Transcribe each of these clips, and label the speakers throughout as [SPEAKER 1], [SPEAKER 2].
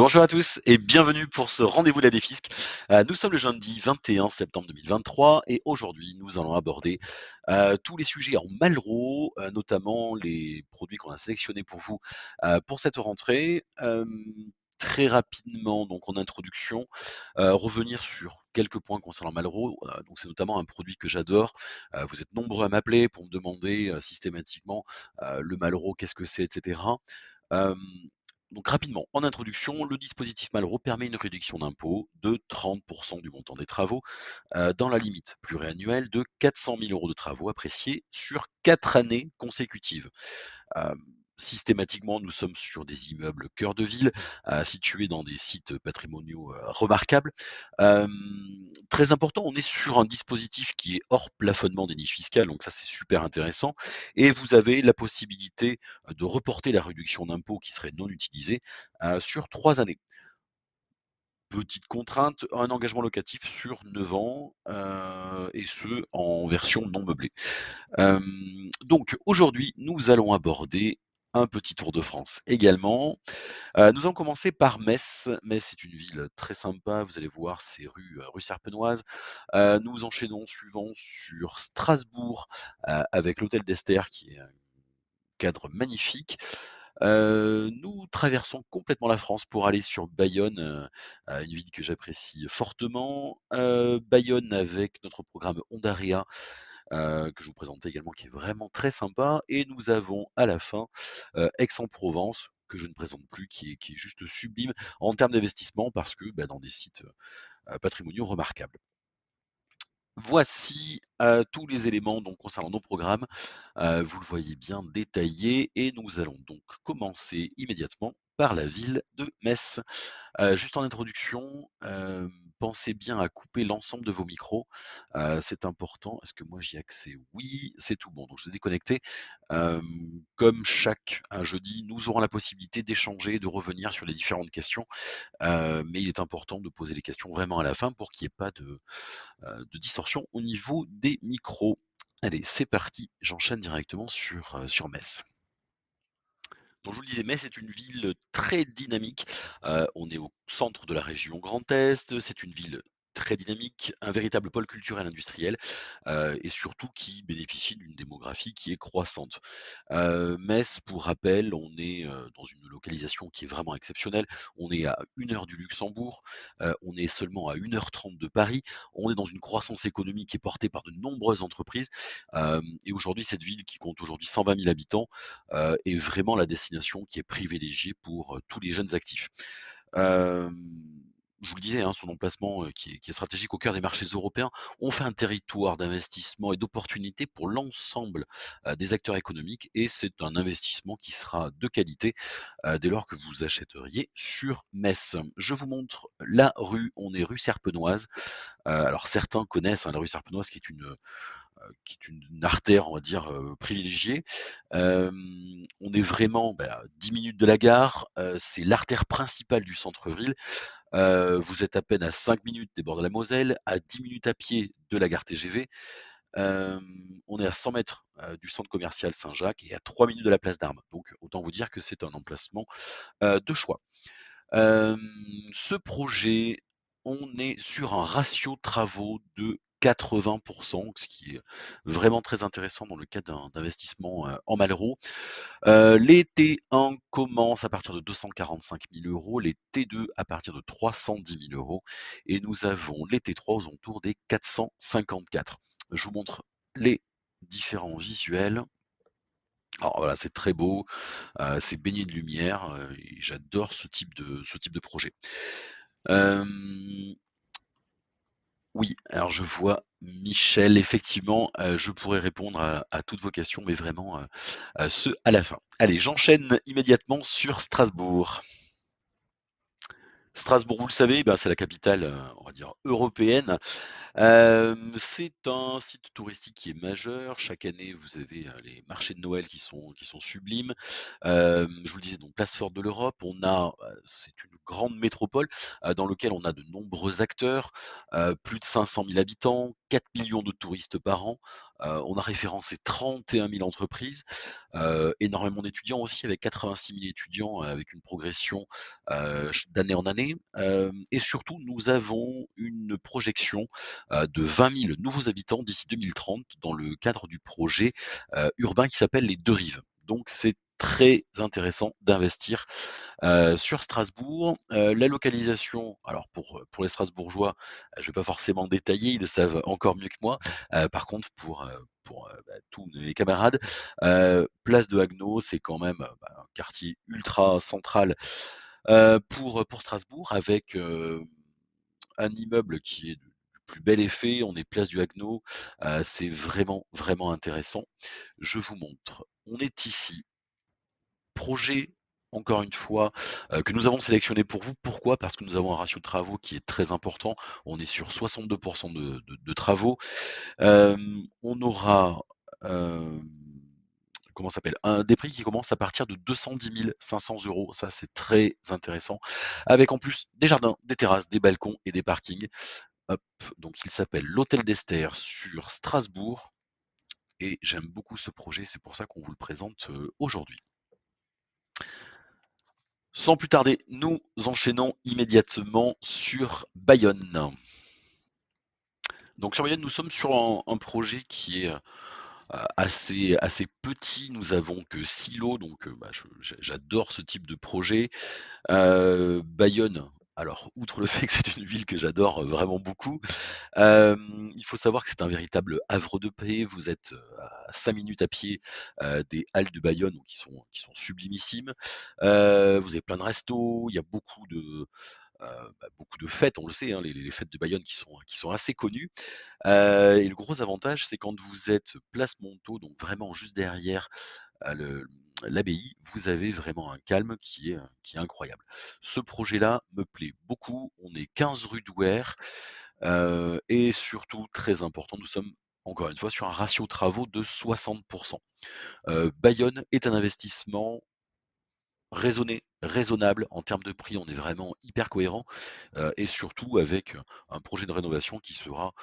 [SPEAKER 1] Bonjour à tous et bienvenue pour ce rendez-vous de la Défisque. Nous sommes le jeudi 21 septembre 2023 et aujourd'hui nous allons aborder tous les sujets en Malraux, notamment les produits qu'on a sélectionnés pour vous pour cette rentrée. Très rapidement, donc en introduction, revenir sur quelques points concernant Malraux. Donc c'est notamment un produit que j'adore. Vous êtes nombreux à m'appeler pour me demander systématiquement le Malraux, qu'est-ce que c'est, etc. Euh, donc rapidement, en introduction, le dispositif Malraux permet une réduction d'impôt de 30% du montant des travaux, dans la limite pluriannuelle de 400 000 euros de travaux appréciés sur 4 années consécutives. Euh, Systématiquement, nous sommes sur des immeubles cœur de ville, situés dans des sites patrimoniaux remarquables. Euh, Très important, on est sur un dispositif qui est hors plafonnement des niches fiscales, donc ça c'est super intéressant. Et vous avez la possibilité de reporter la réduction d'impôt qui serait non utilisée sur 3 années. Petite contrainte, un engagement locatif sur 9 ans, et ce en version non meublée. Euh, donc aujourd'hui, nous allons aborder un petit tour de France également. Nous allons commencer par Metz. Metz est une ville très sympa, vous allez voir, c'est rue Serpenoise. Nous enchaînons suivant sur Strasbourg, avec l'hôtel d'Esther qui est un cadre magnifique. Nous traversons complètement la France pour aller sur Bayonne, une ville que j'apprécie fortement. Bayonne avec notre programme Ondarea, que je vous présente également, qui est vraiment très sympa. Et nous avons à la fin Aix-en-Provence, que je ne présente plus, qui est juste sublime en termes d'investissement, parce que dans des sites patrimoniaux remarquables. Voici tous les éléments donc concernant nos programmes. Vous le voyez bien détaillé et nous allons donc commencer immédiatement par la ville de Metz. Juste en introduction, pensez bien à couper l'ensemble de vos micros, c'est important. Est-ce que moi j'y ai accès? Oui, c'est tout bon, donc je vous ai déconnecté. Hem, Comme chaque jeudi, nous aurons la possibilité d'échanger, de revenir sur les différentes questions, mais il est important de poser les questions vraiment à la fin pour qu'il n'y ait pas de distorsion au niveau des micros. Allez, c'est parti, j'enchaîne directement sur Metz. Donc je vous le disais, Metz est une ville très dynamique. On est au centre de la région Grand Est. C'est une ville très dynamique, un véritable pôle culturel industriel, et surtout qui bénéficie d'une démographie qui est croissante. Metz, pour rappel, on est dans une localisation qui est vraiment exceptionnelle. On est à 1 heure du Luxembourg, on est seulement à 1 h 30 de Paris. On est dans une croissance économique qui est portée par de nombreuses entreprises. Et aujourd'hui, cette ville qui compte aujourd'hui 120 000 habitants est vraiment la destination qui est privilégiée pour tous les jeunes actifs. Euh, je vous le disais, hein, son emplacement qui est stratégique au cœur des marchés européens, on fait un territoire d'investissement et d'opportunités pour l'ensemble des acteurs économiques, et c'est un investissement qui sera de qualité dès lors que vous achèteriez sur Metz. Je vous montre la rue, on est rue Serpenoise. Alors certains connaissent, hein, la rue Serpenoise qui est une artère, on va dire, privilégiée. On est vraiment à 10 minutes de la gare, c'est l'artère principale du centre-ville. Vous êtes à peine à 5 minutes des bords de la Moselle, à 10 minutes à pied de la gare TGV. On est à 100 mètres du centre commercial Saint-Jacques et à 3 minutes de la place d'Armes. Donc autant vous dire que c'est un emplacement de choix. Hem, Ce projet, on est sur un ratio travaux de 80, ce qui est vraiment très intéressant dans le cadre d'investissement en Malraux. Les T1 commencent à partir de 245 000 euros, les T2 à partir de 310 000 euros, et nous avons les T3 aux alentours des 454. Je vous montre les différents visuels. Alors voilà, c'est très beau, c'est baigné de lumière, et j'adore ce type de projet. Hem, oui, alors je vois Michel, effectivement, je pourrais répondre à toutes vos questions, mais vraiment, ce à la fin. Allez, j'enchaîne immédiatement sur Strasbourg. Strasbourg, vous le savez, c'est la capitale, on va dire européenne. C'est un site touristique qui est majeur. Chaque année, vous avez, les marchés de Noël qui sont sublimes. Je vous le disais, donc place forte de l'Europe, c'est une grande métropole, dans lequel on a de nombreux acteurs, plus de 500 000 habitants, 4 millions de touristes par an. On a référencé 31 000 entreprises, énormément d'étudiants aussi, avec 86 000 étudiants, avec une progression d'année en année. Et surtout, nous avons une projection de 20 000 nouveaux habitants d'ici 2030 dans le cadre du projet urbain qui s'appelle les Deux Rives. Donc c'est très intéressant d'investir sur Strasbourg. La localisation, alors pour les Strasbourgeois, je ne vais pas forcément détailler, ils le savent encore mieux que moi. Par contre, pour tous mes camarades, place de Haguenau, c'est quand même un quartier ultra central pour Strasbourg, avec un immeuble qui est du plus bel effet. On est place du Haguenau, c'est vraiment, vraiment intéressant. Je vous montre. On est ici. Projet, encore une fois, que nous avons sélectionné pour vous. Pourquoi? Parce que nous avons un ratio de travaux qui est très important. On est sur 62 de travaux. On aura, hem, comment ça s'appelle? Des prix qui commencent à partir de 210 500 €. Ça, c'est très intéressant. Avec en plus des jardins, des terrasses, des balcons et des parkings. Hop, donc il s'appelle l'Hôtel d'Esther sur Strasbourg et j'aime beaucoup ce projet, c'est pour ça qu'on vous le présente, aujourd'hui. Sans plus tarder, nous enchaînons immédiatement sur Bayonne. Donc sur Bayonne, nous sommes sur un projet qui est assez petit. Nous avons que 6 lots, donc j'adore ce type de projet. Bayonne, alors outre le fait que c'est une ville que j'adore vraiment beaucoup, il faut savoir que c'est un véritable havre de paix. Vous êtes à 5 minutes à pied des halles de Bayonne, donc qui sont sublimissimes. Vous avez plein de restos, il y a beaucoup de fêtes, on le sait, hein, les fêtes de Bayonne qui sont assez connues. Et le gros avantage, c'est quand vous êtes place Montaut, donc vraiment juste derrière l'abbaye, vous avez vraiment un calme qui est incroyable. Ce projet-là me plaît beaucoup. On est 15 rue Douai, et surtout, très important, nous sommes encore une fois sur un ratio travaux de 60. Bayonne est un investissement raisonné, raisonnable en termes de prix. On est vraiment hyper cohérent, et surtout avec un projet de rénovation qui sera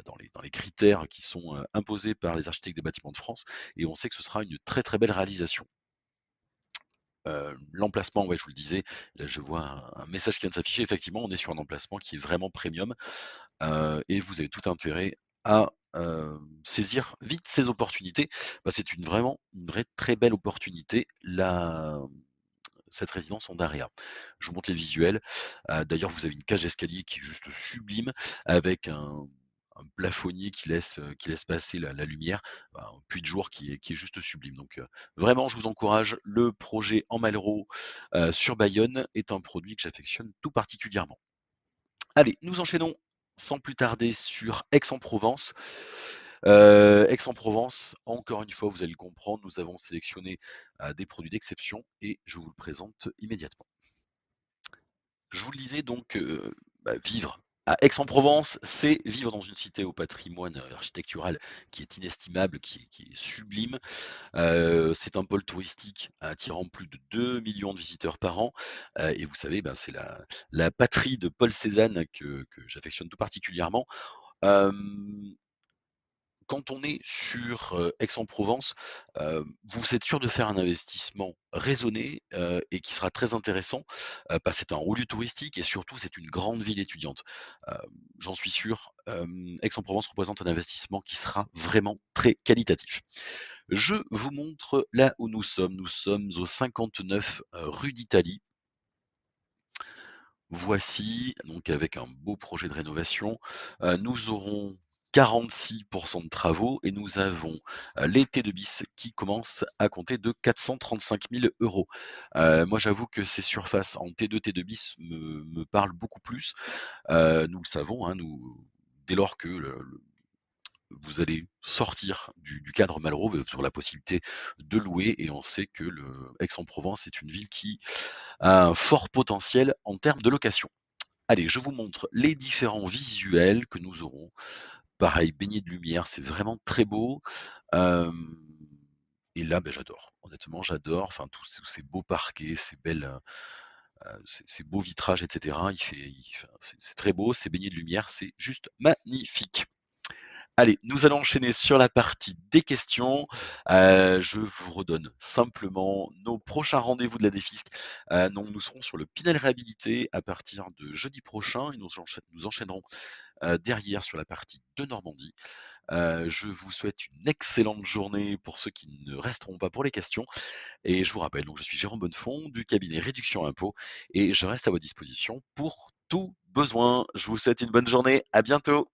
[SPEAKER 1] dans les critères qui sont imposés par les architectes des bâtiments de France, et on sait que ce sera une très très belle réalisation. L'emplacement, ouais, je vous le disais, là je vois un message qui vient de s'afficher. Effectivement, on est sur un emplacement qui est vraiment premium, et vous avez tout intérêt à saisir vite ces opportunités. C'est vraiment une vraie très belle opportunité. Cette résidence en Daria. Je vous montre les visuels. D'ailleurs, vous avez une cage d'escalier qui est juste sublime, avec un plafonnier qui laisse passer la lumière, un puits de jour qui est juste sublime. Donc vraiment, je vous encourage. Le projet en Malraux sur Bayonne est un produit que j'affectionne tout particulièrement. Allez, nous enchaînons sans plus tarder sur Aix-en-Provence. Aix-en-Provence, encore une fois, vous allez le comprendre, nous avons sélectionné des produits d'exception et je vous le présente immédiatement. Je vous le disais donc, vivre à Aix-en-Provence, c'est vivre dans une cité au patrimoine architectural qui est inestimable, qui est sublime. C'est un pôle touristique attirant plus de 2 millions de visiteurs par an, et vous savez, c'est la patrie de Paul Cézanne que j'affectionne tout particulièrement. Hem Quand on est sur Aix-en-Provence, vous êtes sûr de faire un investissement raisonné, et qui sera très intéressant, parce que c'est un haut lieu touristique et surtout c'est une grande ville étudiante. Hem, J'en suis sûr, Aix-en-Provence représente un investissement qui sera vraiment très qualitatif. Je vous montre là où nous sommes. Nous sommes au 59 rue d'Italie. Voici, donc avec un beau projet de rénovation, nous aurons 46 de travaux et nous avons, les T2 bis qui commencent à compter de 435 000 €. Moi j'avoue que ces surfaces en T2, T2 bis me parlent beaucoup plus. Nous le savons, hein, dès lors que vous allez sortir du cadre Malraux, sur la possibilité de louer, et on sait que Aix-en-Provence est une ville qui a un fort potentiel en termes de location. Allez, je vous montre les différents visuels que nous aurons. Pareil, baigné de lumière, c'est vraiment très beau. Hem Et là, j'adore. Honnêtement, j'adore. Enfin, tous ces beaux parquets, ces belles, ces beaux vitrages, et cetera. C'est très beau, c'est baigné de lumière, c'est juste magnifique. Allez, nous allons enchaîner sur la partie des questions. Je vous redonne simplement nos prochains rendez-vous de la Défisc. Donc nous serons sur le Pinel Réhabilité à partir de jeudi prochain et nous enchaînerons, derrière sur la partie de Normandie. Je vous souhaite une excellente journée pour ceux qui ne resteront pas pour les questions et je vous rappelle, donc je suis Jérôme Bonnefond du cabinet Réduction Impôt et je reste à votre disposition pour tout besoin. Je vous souhaite une bonne journée, à bientôt.